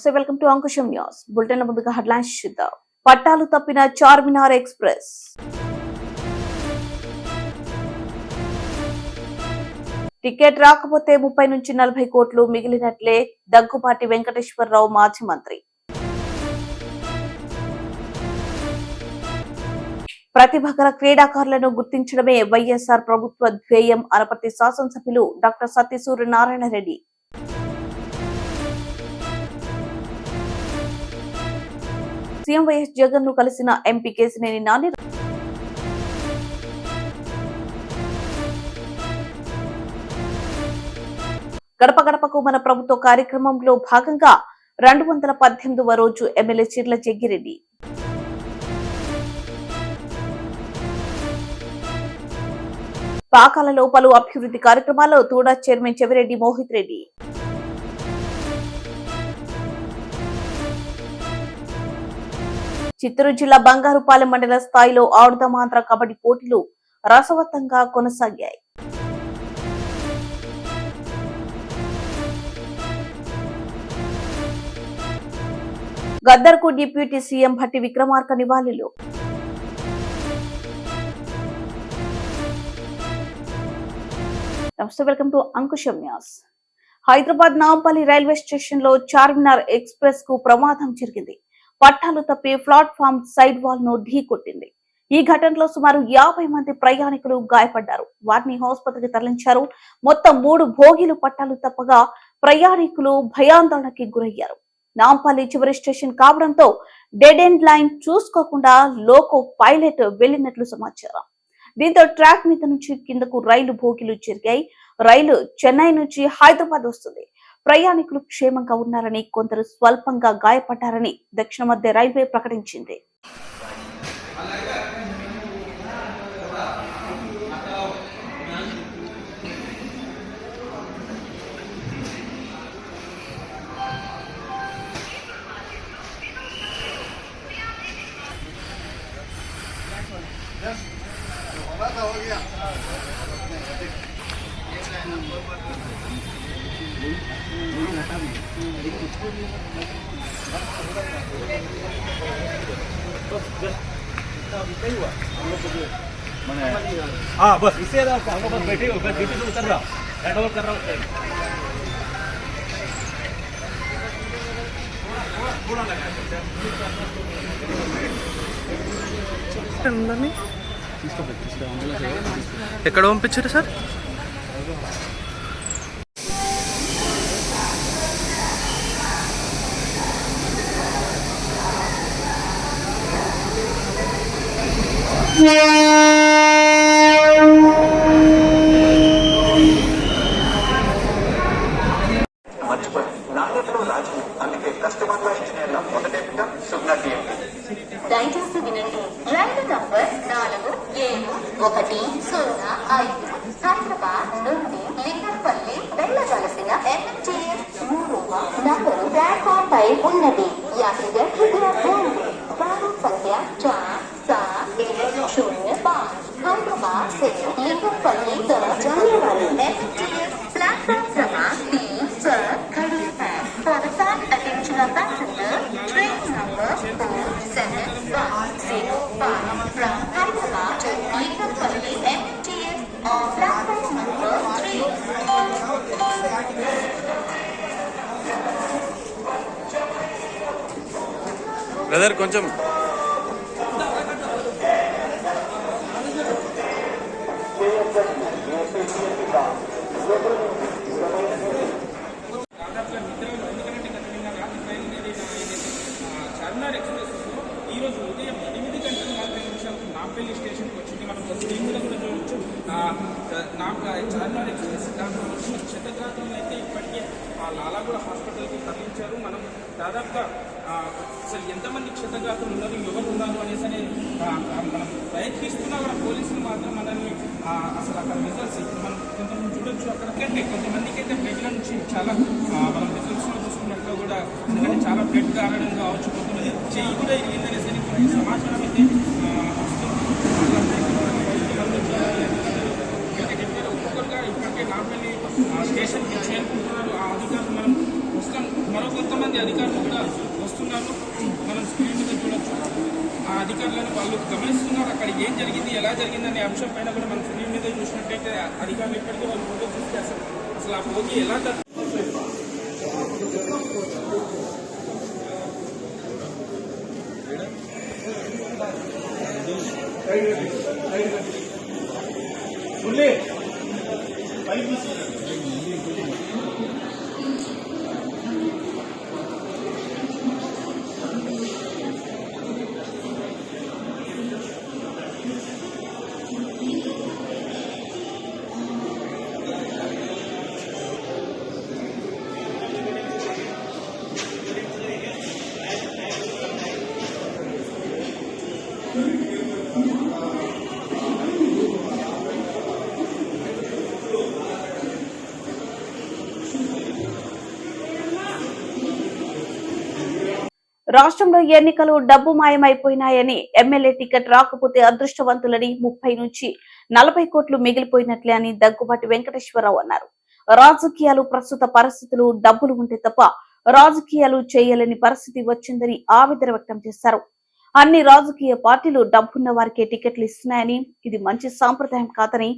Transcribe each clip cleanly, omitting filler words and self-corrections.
నమస్తే, welcome to Ankusham news bulletin. ముందుగా headlines చూద్దాం. పట్టాలు తప్పిన చార్మినార్ ఎక్స్ప్రెస్. టికెట్ రాకపోతే 30 నుంచి 40 కోట్లు మిగిలినట్లే దగ్గుబాటి వెంకటేశ్వరరావు మాజీ మంత్రి. ప్రతిభ గల క్రీడాకారులను గుర్తించడమే వైఎస్ఆర్ ప్రభుత్వ ధ్యేయం అనపర్తి శాసనసభ్యులు doctor Satti Suryanarayana Reddy. CM YS Jagan ను కలిసిన ఎంపీ కేశినేని నాని. గడప గడపకు మన ప్రభుత్వ కార్యక్రమంలో భాగంగా 218వ రోజు ఎమ్మెల్యే చిర్ల జగ్గిరెడ్డి. పాకాలలో పలు అభివృద్ధి కార్యక్రమాల్లో తూడా చైర్మన్ చెవిరెడ్డి మోహిత్ రెడ్డి. చిత్తూరు జిల్లా బంగారుపాలెం మండల స్థాయిలో ఆడుదాం ఆంధ్ర కబడ్డీ పోటీలు రసవత్తంగా కొనసాగాయి. గద్దర్కు డిప్యూటీ సీఎం భట్టి విక్రమార్క నివాళులు. నమస్తే, welcome to Ankusham news. Hyderabad Nampally railway station లో చార్మినార్ ఎక్స్ప్రెస్ కు ప్రమాదం జరిగింది. పట్టాలు తప్పి ప్లాట్ఫామ్ సైడ్ వాల్ ను ఢీకొట్టింది. ఈ ఘటనలో సుమారు 50 మంది ప్రయాణికులు గాయపడ్డారు. వారిని ఆసుపత్రికి తరలించారు. మొత్తం 3 బోగీలు పట్టాలు తప్పగా ప్రయాణికులు భయాందోళనకి గురయ్యారు. నాంపల్లి చివరి స్టేషన్ కావడంతో డెడ్ ఎండ్ లైన్ చూసుకోకుండా లోకో పైలట్ వెళ్లినట్లు సమాచారం. దీంతో ట్రాక్ మీద నుంచి కిందకు రైలు బోగీలు జరిగాయి. రైలు చెన్నై నుంచి హైదరాబాద్ వస్తుంది. ప్రయాణికులు క్షేమంగా ఉన్నారని, కొందరు స్వల్పంగా గాయపడ్డారని దక్షిణ మధ్య రైల్వే ప్రకటించింది. हाँ बस इससे हम लोग बस बैठे बस ड्यूटी से उतर रहा हैंड ओवर कर रहा हूँ. ఎక్కడ పంపించారు సార్? దయచేసి వినండి. రైలు నంబర్ 4715 హైదరాబాద్ నుండి లింగంపల్లి వెళ్లవలసిన MTS 3వ నంబరు ప్లాట్ఫామ్ పై ఉన్నది. యాత్రికుల బారు సంఖ్య 4705 हैदराबाद से लिंगमपल्ली तक जाने वाली MTS प्लेटफॉर्म क्रमांक 3 पर खड़ी है. For the fast attention of passenger, train number 47105 from Hyderabad to Lingampalli MTS on platform number 3. Brother కొంచెం చార్మినార్ ఎక్స్ప్రెస్ ఈరోజు ఉదయం 8 గంటల 40 నిమిషాలకు నాంపల్లి స్టేషన్కి వచ్చింది. మనం స్క్రీన్లో కూడా చూడవచ్చు. చార్మినార్ ఎక్స్ప్రెస్ దాంట్లో వచ్చిన క్షతగాత్రులను అయితే ఇప్పటికే లాలాగూడ హాస్పిటల్కి తరలించారు. మనం దాదాపుగా అసలు ఎంతమంది క్షతగాత్రులు ఉన్నారు, ఎవరు ఉన్నారు అనేసి మనం ప్రయత్నిస్తున్నా కూడా పోలీసులు మాత్రం మనల్ని అసలు అక్కడ రిజల్ట్స్ మనం కొంతమంది చూడొచ్చు. అక్కడికంటే కొంతమందికి అయితే బ్లడ్ల నుంచి చాలా మనం రిజల్ట్స్లో చూసుకున్నట్లు కూడా, ఎందుకంటే చాలా బ్లడ్ కారడం కావచ్చు, కొంతమంది చెయ్యి కూడా ఇరిగిందనేసి సమాచారం అయితే ఒక్కొక్కరుగా ఇప్పటికే నాంపల్లి స్టేషన్కి చేరుకుంటున్నారు. ఆ అధికారులు మనం ప్రస్తుతం మరో కొంతమంది అధికారులు కూడా వాళ్ళు గమనిస్తున్నారు అక్కడ ఏం జరిగింది, ఎలా జరిగింది అనే అంశం పైన కూడా మనం స్క్రీన్ మీద చూసినట్టయితే అధికారులు ఇప్పటికీ వాళ్ళు ఫోటో చూస్తే అసలు ఆ భోగి ఎలా రాష్ట్రంలో ఎన్నికలు డబ్బు మాయమైపోయినాయని, ఎమ్మెల్యే టికెట్ రాకపోతే అదృష్టవంతులని 30 నుంచి 40 కోట్లు మిగిలిపోయినట్లే అని దగ్గుబాటి వెంకటేశ్వరరావు అన్నారు. రాజకీయాలు ప్రస్తుత పరిస్థితులు డబ్బులు ఉంటే తప్ప రాజకీయాలు చేయలేని పరిస్థితి వచ్చిందని ఆవేదన వ్యక్తం చేశారు. అన్ని రాజకీయ పార్టీలు డబ్బున్న వారికే టికెట్లు ఇస్తున్నాయని, ఇది మంచి సాంప్రదాయం కాదని,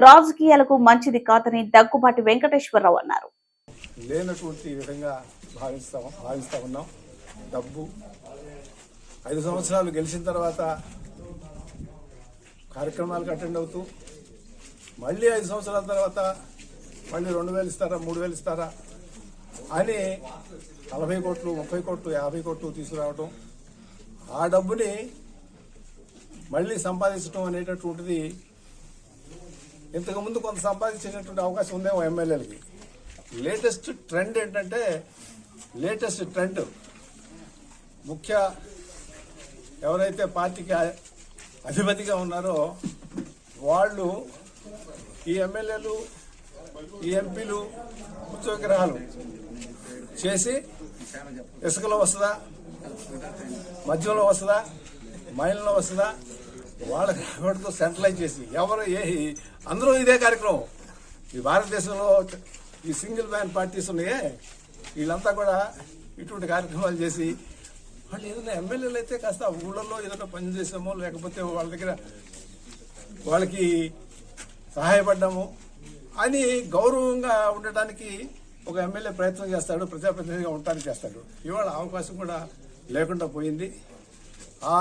రాజకీయాలకు మంచిది కాదని దగ్గుబాటి వెంకటేశ్వరరావు అన్నారు. లేనటువంటి విధంగా భావిస్తా ఉన్నాం. డబ్బు 5 సంవత్సరాలు గెలిచిన తర్వాత కార్యక్రమాలకు అటెండ్ అవుతూ మళ్ళీ 5 సంవత్సరాల తర్వాత మళ్ళీ 2,000 ఇస్తారా 3,000 ఇస్తారా అని 40 కోట్లు 30 కోట్లు 50 కోట్లు తీసుకురావడం, ఆ డబ్బుని మళ్ళీ సంపాదించడం అనేటటువంటిది ఇంతకుముందు కొంత సంపాదించేటటువంటి అవకాశం ఉందేమో ఎమ్మెల్యేలకి. లేటెస్ట్ ట్రెండ్ ఏంటంటే ముఖ్య ఎవరైతే పార్టీకి అధిపతిగా ఉన్నారో వాళ్ళు ఈ ఎమ్మెల్యేలు ఈ ఎంపీలు ఉత్సవగ్రహాలు చేసి ఇసుకలో వస్తుందా, మద్యంలో వస్తుందా, మైన్లో వస్తుందా, వాళ్ళకి రాబడితో సెంట్రలైజ్ చేసి అందరూ ఇదే కార్యక్రమం. ఈ భారతదేశంలో ఈ సింగిల్ మ్యాన్ పార్టీస్ ఉన్నాయే, వీళ్ళంతా కూడా ఇటువంటి కార్యక్రమాలు చేసి వాళ్ళు ఏదైనా ఎమ్మెల్యేలు అయితే కాస్త ఊళ్ళల్లో ఏదైనా పని చేసామో లేకపోతే వాళ్ళ దగ్గర వాళ్ళకి సహాయపడ్డాము అని గౌరవంగా ఉండటానికి ఒక ఎమ్మెల్యే ప్రయత్నం చేస్తాడు, ప్రజాప్రతినిధిగా ఉండటానికి చేస్తాడు. ఇవాళ అవకాశం కూడా లేకుండా పోయింది. ఆ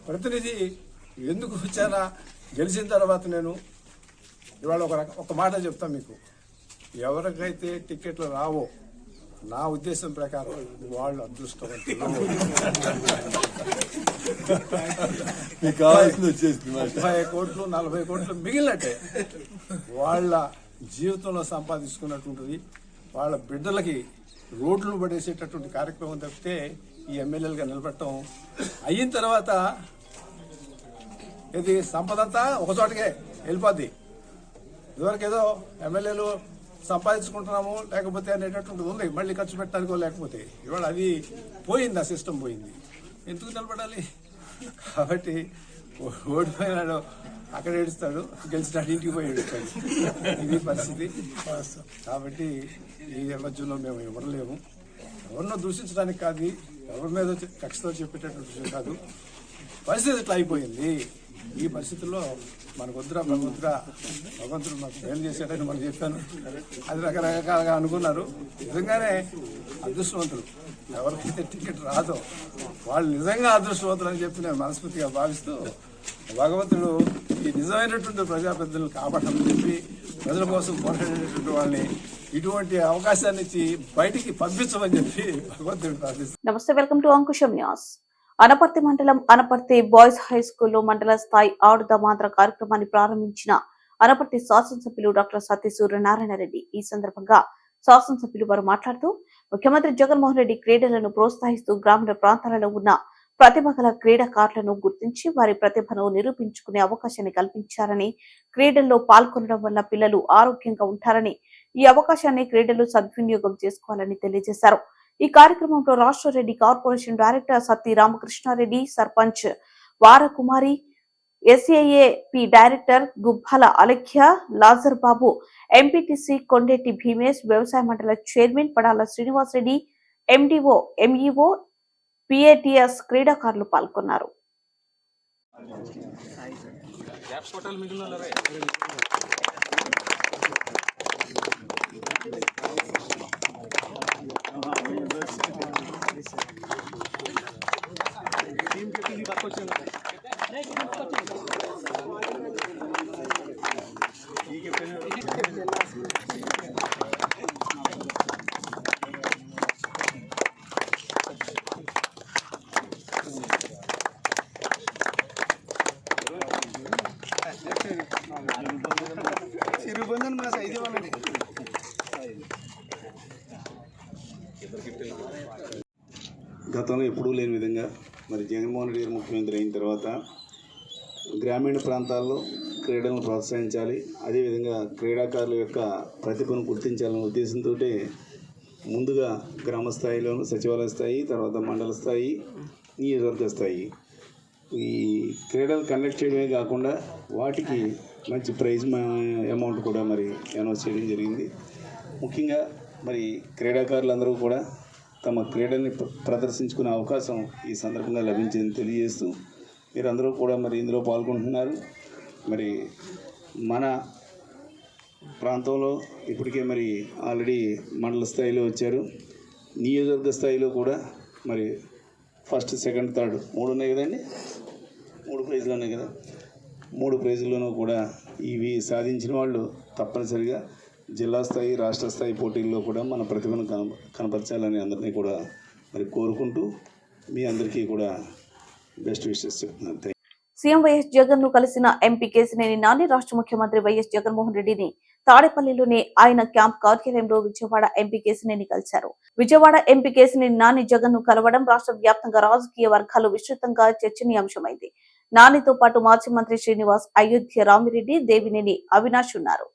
ప్రతినిధి ఎందుకు వచ్చానా గెలిచిన తర్వాత నేను ఇవాళ ఒక మాట చెప్తాను మీకు. ఎవరికైతే టికెట్లు రావో నా ఉద్దేశం ప్రకారం వాళ్ళు అదృష్టవంతులు. 30 కోట్లు 40 కోట్లు మిగిలినట్టే వాళ్ళ జీవితంలో సంపాదించుకున్నటువంటిది వాళ్ళ బిడ్డలకి రోడ్లు పడేసేటటువంటి కార్యక్రమం తప్పితే ఈ ఎమ్మెల్యేలుగా నిలబెట్టడం అయిన తర్వాత ఇది సంపదంతా ఒకచోటకే వెళ్ళిపోద్ది. ఇదివరకు ఏదో ఎమ్మెల్యేలు సంపాదించుకుంటున్నాము లేకపోతే అనేటటువంటిది ఉంది, మళ్ళీ ఖర్చు పెట్టడానికో లేకపోతే. ఇవాళ అది పోయింది, ఆ సిస్టమ్ పోయింది. ఎందుకు నిలబడాలి? కాబట్టి ఓడిపోయినాడు అక్కడ ఏడుస్తాడు, గెలిచినాడు ఇంటికి పోయి ఏడుస్తాడు. ఇది పరిస్థితి. కాబట్టి ఈ మధ్యలో మేము ఇవ్వలేము. ఎవరినో దూషించడానికి కాదు, ఎవరి మీద కక్షతో చెప్పేటటువంటి విషయం కాదు. పరిస్థితి ఇట్లా అయిపోయింది. ఈ పరిస్థితుల్లో మనకు వద్దురా భగవంతుడు మాకు మేలు చేశాడని మనం చెప్పాను. అది రకరకాలుగా అనుకున్నారు. నిజంగానే అదృష్టవంతులు. ఎవరికైతే టికెట్ రాదో వాళ్ళు నిజంగా అదృష్టవంతులు అని చెప్పి నేను మనస్ఫూర్తిగా భావిస్తూ, భగవంతుడు ఈ నిజమైనటువంటి ప్రజాప్రతినిధులను కాపాడాలని చెప్పి ప్రజల కోసం పోరాడేటటువంటి వాళ్ళని ఇటువంటి అవకాశాన్ని ఇచ్చి బయటికి పంపించమని చెప్పి భగవంతుడు ప్రార్థిస్తాను. నమస్తే, welcome to Ankusham news. Anaparthi మండలం అనపర్తి బాయ్స్ హై స్కూల్లో మండల స్థాయి ఆడుదామాంధ్ర కార్యక్రమాన్ని ప్రారంభించిన అనపర్తి శాసనసభ్యులు డాక్టర్ సత్య సూర్యనారాయణ రెడ్డి. ఈ సందర్భంగా శాసనసభ్యులు వారు మాట్లాడుతూ, ముఖ్యమంత్రి జగన్మోహన్ రెడ్డి క్రీడలను ప్రోత్సహిస్తూ గ్రామీణ ప్రాంతాలలో ఉన్న ప్రతిభ గల క్రీడాకారులను గుర్తించి వారి ప్రతిభను నిరూపించుకునే అవకాశాన్ని కల్పించారని, క్రీడల్లో పాల్గొనడం వల్ల పిల్లలు ఆరోగ్యంగా ఉంటారని, ఈ అవకాశాన్ని క్రీడలు సద్వినియోగం చేసుకోవాలని తెలియజేశారు. ఈ కార్యక్రమంలో రాష్ట్ర Reddy corporation director Satti Ramakrishna Reddy, sarpanch వారకుమారి, ఎస్ఏఏపి director Gubbala Alekhya, Lazar బాబు, ఎంపీటీసీ కొండేటి భీమేష్, వ్యవసాయ మండల chairman Padala Srinivas Reddy, MDO, MEO, పిఏటిఎస్ క్రీడాకారులు పాల్గొన్నారు. గ్యాప్స్ కొట్టాలి మిగిలిన గతంలో ఎప్పుడూ లేని విధంగా మరి జగన్మోహన్ రెడ్డి గారు ముఖ్యమంత్రి అయిన తర్వాత గ్రామీణ ప్రాంతాల్లో క్రీడలను ప్రోత్సహించాలి, అదేవిధంగా క్రీడాకారుల యొక్క ప్రతిభను గుర్తించాలనే ఉద్దేశంతో ముందుగా గ్రామ స్థాయిలోను సచివాలయ స్థాయి, తర్వాత మండల స్థాయి, నియోజకవర్గ స్థాయి ఈ క్రీడలు కండక్ట్ చేయడమే కాకుండా వాటికి మంచి ప్రైజ్ అమౌంట్ కూడా మరి అనౌన్స్ చేయడం జరిగింది. ముఖ్యంగా మరి క్రీడాకారులందరూ కూడా తమ క్రీడల్ని ప్రదర్శించుకునే అవకాశం ఈ సందర్భంగా లభించిందని తెలియజేస్తూ మీరందరూ కూడా మరి ఇందులో పాల్గొంటున్నారు. మరి మన ప్రాంతంలో ఇప్పటికే మరి ఆల్రెడీ మండల స్థాయిలో వచ్చారు, నియోజకవర్గ స్థాయిలో కూడా మరి ఫస్ట్, సెకండ్, థర్డ్ 3 ఉన్నాయి కదండి, 3 ప్రైజులు ఉన్నాయి కదా, 3 ప్రైజుల్లోనూ కూడా ఇవి సాధించిన వాళ్ళు తప్పనిసరిగా జిల్లా స్థాయి, రాష్ట్ర స్థాయి పోటీల్లో కూడా మన ప్రతిభను కనపరచాలని అందరినీ కూడా మరి కోరుకుంటూ మీ అందరికీ కూడా బెస్ట్ విషెస్ చెప్తున్నాను. సీఎం వైఎస్ జగన్ ను కలిసిన ఎంపీ కేశినేని నాని రాష్ట్ర ముఖ్యమంత్రి వైఎస్ జగన్మోహన్ రెడ్డిని తాడేపల్లిలోని ఆయన క్యాంప్ కార్యాలయంలో విజయవాడ ఎంపీ కేశినేని కలిశారు. విజయవాడ ఎంపీ కేశినేని నాని జగన్ ను కలవడం రాష్ట్ర వ్యాప్తంగా రాజకీయ వర్గాలు విస్తృతంగా చర్చనీయాంశమైంది. నానితో పాటు మాజీ మంత్రి శ్రీనివాస్, అయోధ్య రామిరెడ్డి, దేవినేని అవినాష్ ఉన్నారు.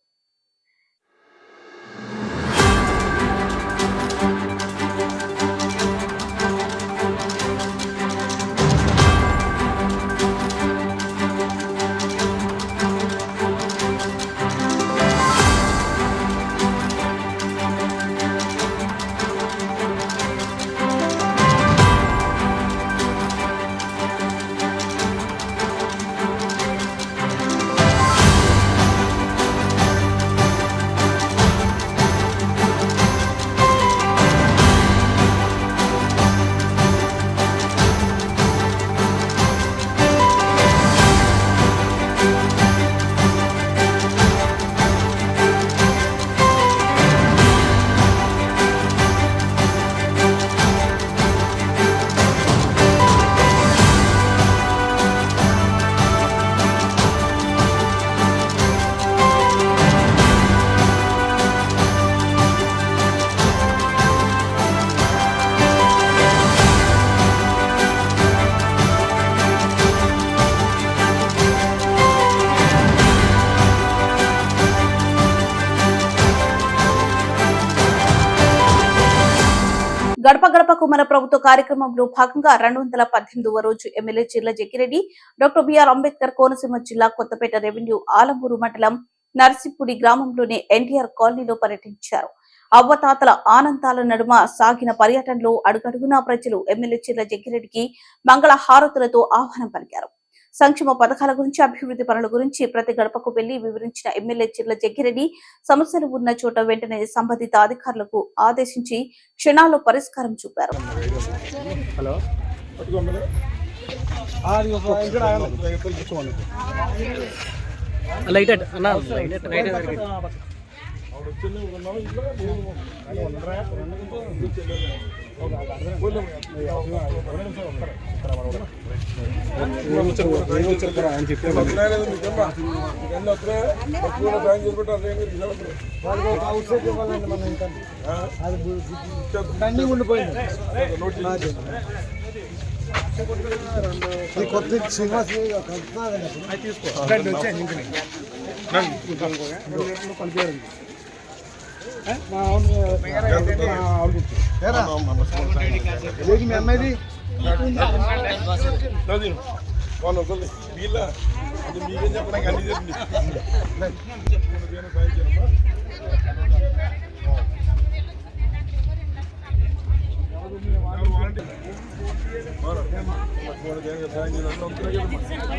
గడప గడపకు మన ప్రభుత్వ కార్యక్రమంలో భాగంగా 218వ రోజు MLA Chirla Jaggireddy doctor BR Ambedkar Konaseema జిల్లా కొత్తపేట రెవెన్యూ ఆలమూరు మండలం నర్సింపుడి గ్రామంలోని ఎన్టీఆర్ కాలనీలో పర్యటించారు. అవ్వతాతల ఆనందాల నడుమ సాగిన పర్యటనలో అడుగడుగునా ప్రజలు ఎమ్మెల్యే చిర్ల జగ్గిరెడ్డికి మంగళ హారతులతో ఆహ్వానం పలికారు. సంక్షేమ పథకాల గురించి, అభివృద్ధి పనుల గురించి ప్రతి గడపకు వెళ్లి వివరించిన ఎమ్మెల్యే చిర్ల జగ్గిరెడ్డి సమస్యలు ఉన్న చోట వెంటనే సంబంధిత అధికారులకు ఆదేశించి క్షణాల్లో పరిష్కారం చూపారు.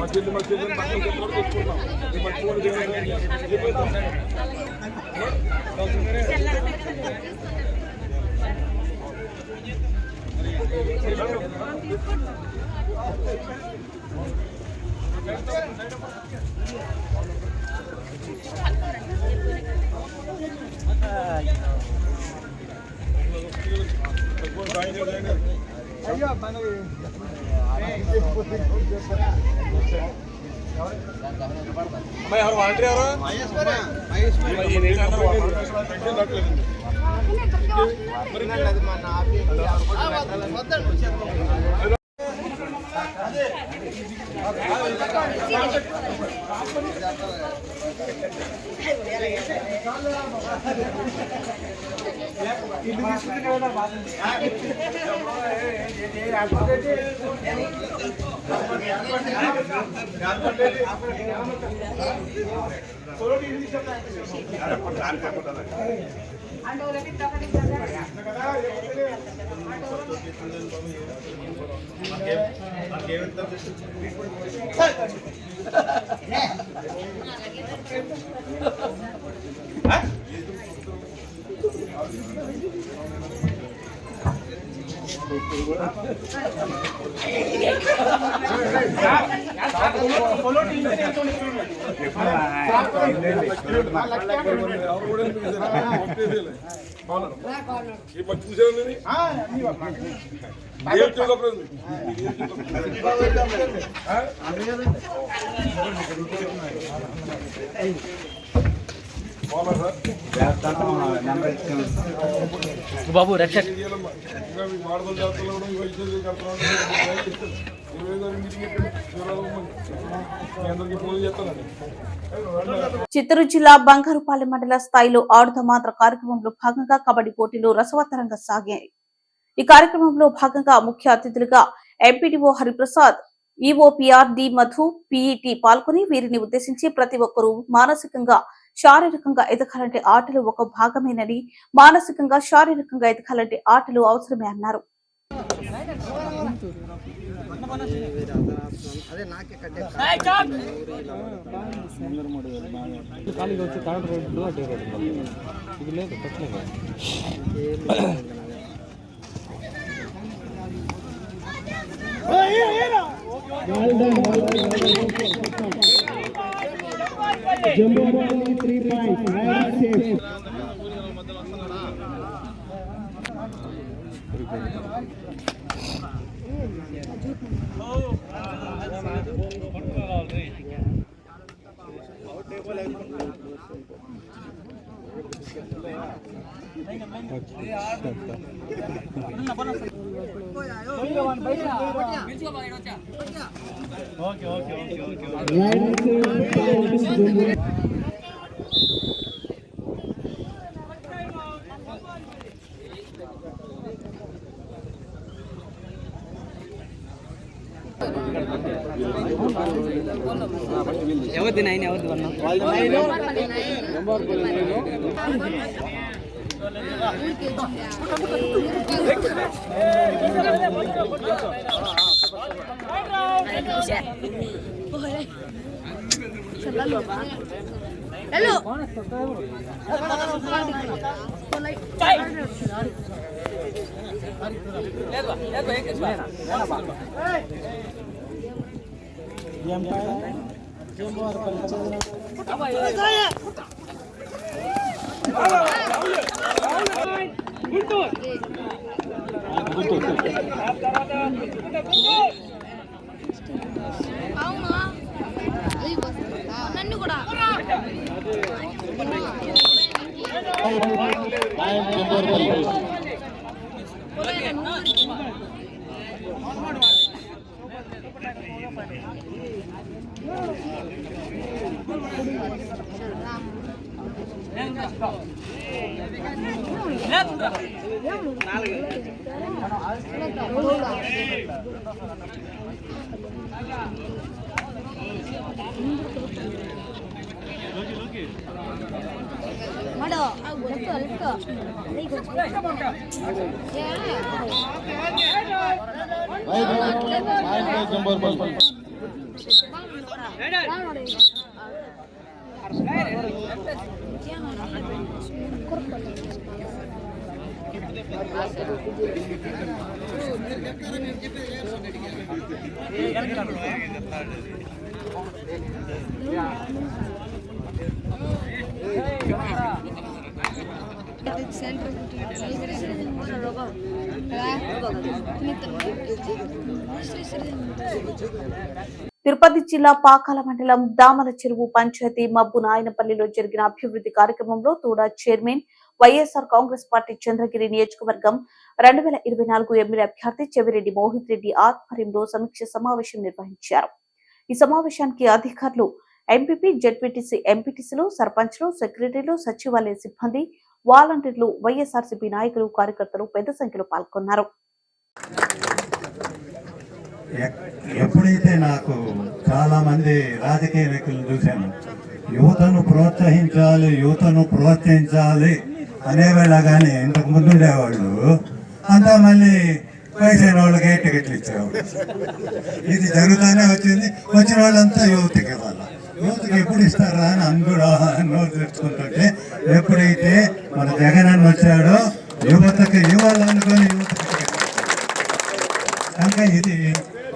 మధ్య అమ్మాయి ఎవరు వాలంటీర్ ఎవరు బాబు రక్షక్ చిత్తూరు జిల్లా బంగారుపాలెం మండల స్థాయిలో ఆడుత మాత్ర కార్యక్రమంలో భాగంగా కబడ్డీ పోటీలు రసవత్తరంగా సాగాయి. ఈ కార్యక్రమంలో భాగంగా ముఖ్య అతిథులుగా MPDO Hariprasad, EOPR D Madhu, PET పాల్గొని వీరిని ఉద్దేశించి ప్రతి ఒక్కరూ మానసికంగా శారీరకంగా ఎదగాలంటే ఆటలు ఒక భాగమేనని, మానసికంగా శారీరకంగా ఎదగాలంటే ఆటలు అవసరమే అన్నారు. ఎవరిది నైన్ ఎవరిది వన్ నన్ను కూడా Mado, let's go. తిరుపతి జిల్లా పాకాల మండలం దామల చెరువు పంచాయతీ మబ్బు నాయనపల్లిలో జరిగిన అభివృద్ధి కార్యక్రమంలో తోడా చైర్మన్ వైఎస్ఆర్ కాంగ్రెస్ పార్టీ చంద్రగిరి నియోజకవర్గం 2024 ఎమ్మెల్యే అభ్యర్థి చెవిరెడ్డి మోహిత్ రెడ్డి ఆధ్వర్యంలో సమీక్ష సమావేశం నిర్వహించారు. ఈ సమావేశానికి అధికారులు, ఎంపీపీ, జెడ్పీటీసీ, ఎంపీటీసీలు, సర్పంచ్లు, సెక్రటరీలు, సచివాలయ సిబ్బంది, వాలంటీర్లు, వైఎస్ఆర్సీపీ నాయకులు, కార్యకర్తలు పెద్ద సంఖ్యలో పాల్గొన్నారు. ఎప్పుడైతే నాకు చాలా మంది రాజకీయ వ్యక్తులను చూశాను, యువతను ప్రోత్సహించాలి అనేవేళ కానీ ఇంతకు ముందు ఉండేవాళ్ళు అంతా మళ్ళీ వయసైన వాళ్ళకి టికెట్లు ఇచ్చేవాళ్ళు. ఇది జరుగుతూనే వచ్చింది. వచ్చిన వాళ్ళంతా యువతకి ఇవ్వాలి. యువతకి ఎప్పుడు ఇస్తారా అని అందరూ నోరు తెచ్చుకుంటుంటే, ఎప్పుడైతే మన జగన్ అన్న వచ్చాడో యువతకి ఇవ్వాలనుకొని యువతకి కనుక ఇది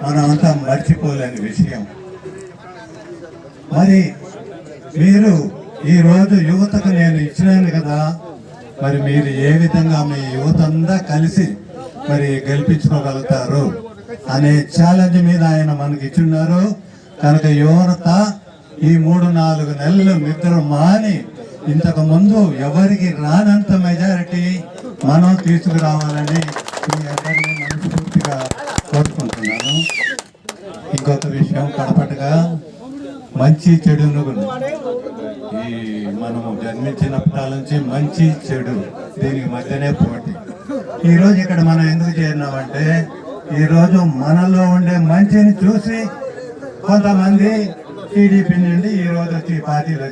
మనం అంతా మర్చిపోలేని విషయం. మరి మీరు ఈరోజు యువతకు నేను ఇచ్చినాను కదా, మరి మీరు ఏ విధంగా మీ యువత అంతా కలిసి మరి గెలిపించుకోగలుగుతారు అనే ఛాలెంజ్ మీద ఆయన మనకి ఇచ్చున్నారు. కనుక యువత ఈ 3-4 నెలలు నిద్ర మాని ఇంతకు ముందు ఎవరికి రానంత మెజారిటీ మనం తీసుకురావాలని మీ అందరినీ మనస్ఫూర్తిగా కోరుకుంటున్నాను. ఇంకొక విషయం, కడపటగా మంచి చెడును ఈ మనము జన్మించినప్పటి నుంచి మంచి చెడు దీనికి మధ్యనే పోటీ. ఈరోజు ఇక్కడ మనం ఎందుకు చేరినామంటే, ఈరోజు మనలో ఉండే మంచిని చూసి కొంతమంది టీడీపీ నుండి ఈరోజు వచ్చి పార్టీలో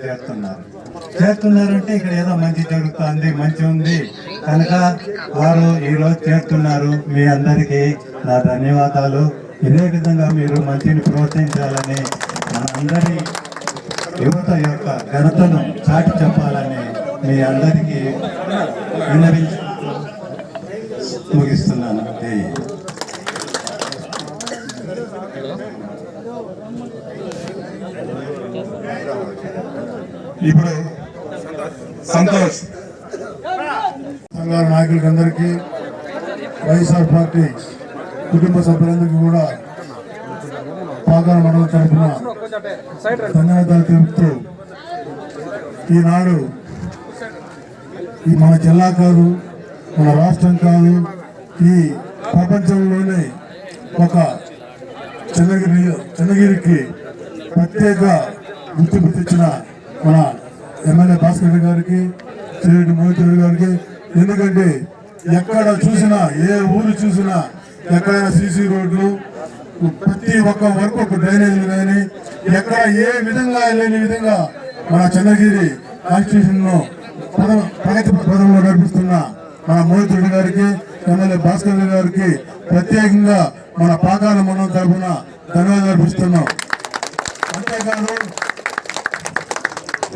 చేరుతున్నారంటే ఇక్కడ ఏదో మంచి జరుగుతుంది, మంచి ఉంది కనుక వారు ఈరోజు చేరుతున్నారు. మీ అందరికీ నా ధన్యవాదాలు. ఇదే విధంగా మీరు మంచిని ప్రోత్సహించాలని, మన అందరి యువత యొక్క ఘనతను చాటి చెప్పాలని మీ అందరికీ విన్నవించి ముగిస్తున్నాను. ఇప్పుడు సంతోష్ సంఘాల నాయకులందరికీ, వైఎస్ఆర్ పార్టీ కుటుంబ సభ్యులందరికీ కూడా పాకాల మండలం తరఫున ధన్యవాదాలు తెలుపుతూ, ఈనాడు ఈ మన జిల్లా కాదు, మన రాష్ట్రం కాదు, ఈ ప్రపంచంలోనే ఒక చంద్రగిరికి ప్రత్యేక గుర్తింపు తెచ్చిన మన ఎమ్మెల్యే భాస్కర్ రెడ్డి గారికి, చెవిరెడ్డి మోహిత్ రెడ్డి గారికి. ఎందుకంటే ఎక్కడ చూసినా, ఏ ఊరు చూసినా ఎక్కడైనా సీసీ రోడ్లు, ప్రతి ఒక్క వరకు ఒక డ్రైనేజీలు కానీ ఎక్కడ ఏ విధంగా లేని విధంగా మన చంద్రగిరి కాన్స్టిట్యూషన్ ను ప్రగతి పథంలో నడిపిస్తున్న మన మోహిత్ రెడ్డి గారికి, ఎమ్మెల్యే భాస్కర్ రెడ్డి గారికి ప్రత్యేకంగా మన పాకాల మండలం తరఫున ధన్యవాదాలు అర్పిస్తున్నాం. అంతేకాదు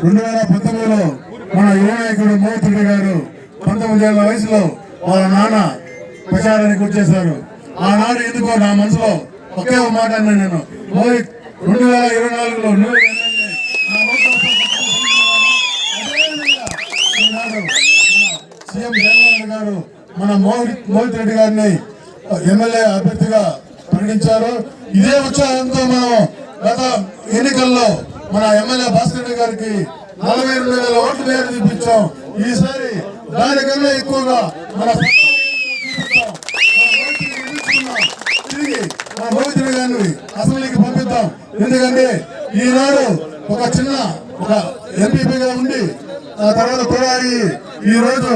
2019లో మన యువ నాయకుడు మోహిత్ రెడ్డి గారు 19 ఏళ్ల వయసులో వాళ్ళ నాన్న ప్రచారానికి వచ్చేశారు. ఆనాడు ఎందుకో నా మనసులో ఒకే ఒక మాట అన్నాను నేను, మోహిత్ 2024లో నువ్వు సీఎం జగన్మోహన్ రెడ్డి గారు మన మోహిత్ రెడ్డి గారిని ఎమ్మెల్యే అభ్యర్థిగా ప్రకటించారు. ఇదే ఉత్సాహంతో మనం గత ఎన్నికల్లో మన ఎమ్మెల్యే భాస్కర్ రెడ్డి గారికి 42,000 ఓట్లు మేర చూపించాం. ఈసారి దానికన్నా ఎక్కువగా మన తిరిగి మన మోహిత్ రెడ్డి గారిని అసెంబ్లీకి పంపిద్దాం. ఎందుకంటే ఈనాడు ఒక ఎంపీపీగా ఉండి ఆ తర్వాత కూడా ఈ రోజు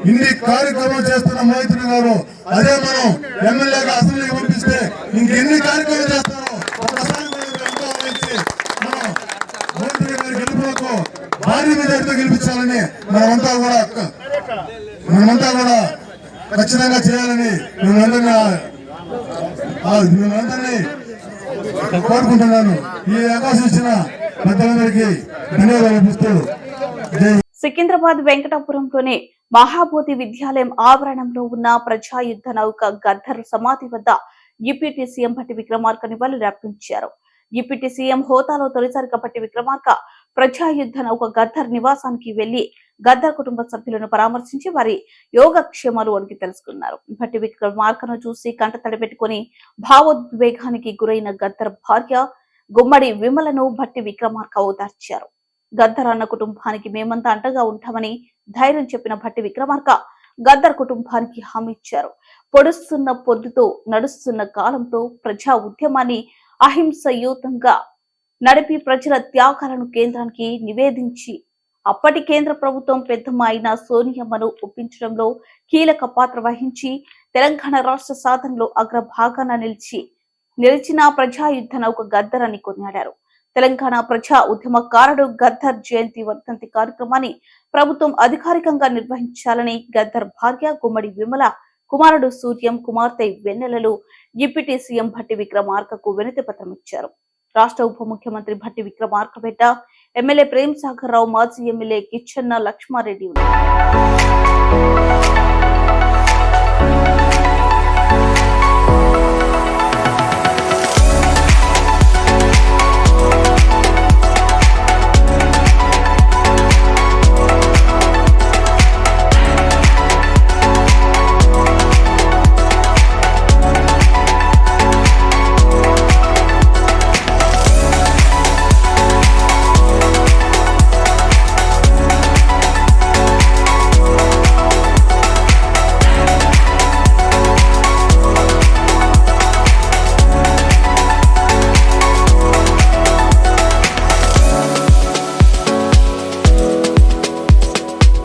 ఇన్ని కార్యక్రమాలు చేస్తున్న మోహిత్ రెడ్డి గారు, అదే మనం ఎమ్మెల్యేగా అసెంబ్లీకి పంపిస్తే ఇంకెన్ని కార్యక్రమాలు చేస్తారో ఒకసారి మనం మోహిత్ రెడ్డి గారి గెలుపులకు భారీ మెజార్టీతో గెలిపించాలని మనమంతా కూడా ఖచ్చితంగా చేయాలని మిమ్మల్ని కోరుకుంటున్నాను. ఈ అవకాశం ఇచ్చిన పెద్దలందరికీ ధన్యవాదాలు అర్పిస్తూ జై సికింద్రాబాద్ వెంకటాపురంలోని మహాబోధి విద్యాలయం ఆవరణంలో ఉన్న ప్రజాయుద్ధ నౌక గద్దర్ సమాధి వద్ద డిప్యూటీ సీఎం భట్టి విక్రమార్క నివాళులు అర్పించారు. డిప్యూటీ సీఎం హోదాలో తొలిసారిగా భట్టి విక్రమార్క ప్రజాయుద్ధ నౌక గద్దర్ నివాసానికి వెళ్లి గద్దర్ కుటుంబ సభ్యులను పరామర్శించి వారి యోగక్షేమాలు అడిగి తెలుసుకున్నారు. భట్టి విక్రమార్కను చూసి కంట తడిపెట్టుకుని భావోద్వేగానికి గురైన గద్దర్ భార్య గుమ్మడి విమలను భట్టి విక్రమార్క ఓదార్చారు. గద్దర్ అన్న కుటుంబానికి మేమంతా అండగా ఉంటామని ధైర్యం చెప్పిన భట్టి విక్రమార్క గద్దర్ కుటుంబానికి హామీ ఇచ్చారు. పొడుస్తున్న పొద్దుతో నడుస్తున్న కాలంతో ప్రజా ఉద్యమాన్ని అహింసయుతంగా నడిపి ప్రజల త్యాగాలను కేంద్రానికి నివేదించి అప్పటి కేంద్ర ప్రభుత్వం పెద్దమ్మ అయిన సోనియమ్మను ఒప్పించడంలో కీలక పాత్ర వహించి తెలంగాణ రాష్ట్ర సాధనలో అగ్రభాగాన నిలిచిన ప్రజాయుద్ధ నౌక గద్దర్ అని కొనియాడారు. తెలంగాణ ప్రజా ఉద్యమకారుడు గద్దర్ జయంతి వర్ధంతి కార్యక్రమాన్ని ప్రభుత్వం అధికారికంగా నిర్వహించాలని గద్దర్ భార్య గుమ్మడి విమల, కుమారుడు సూర్యం, కుమార్తె వెన్నెలలు డిప్యూటీ సీఎం భట్టి విక్రమార్కకు వినతి పత్రం ఇచ్చారు. రాష్ట్ర ఉప ముఖ్యమంత్రి భట్టి విక్రమార్క బిడ్డ ఎమ్మెల్యే ప్రేమ్ సాగర్ రావు, మాజీ ఎమ్మెల్యే కిచ్చన్న లక్ష్మారెడ్డి ఉన్నారు.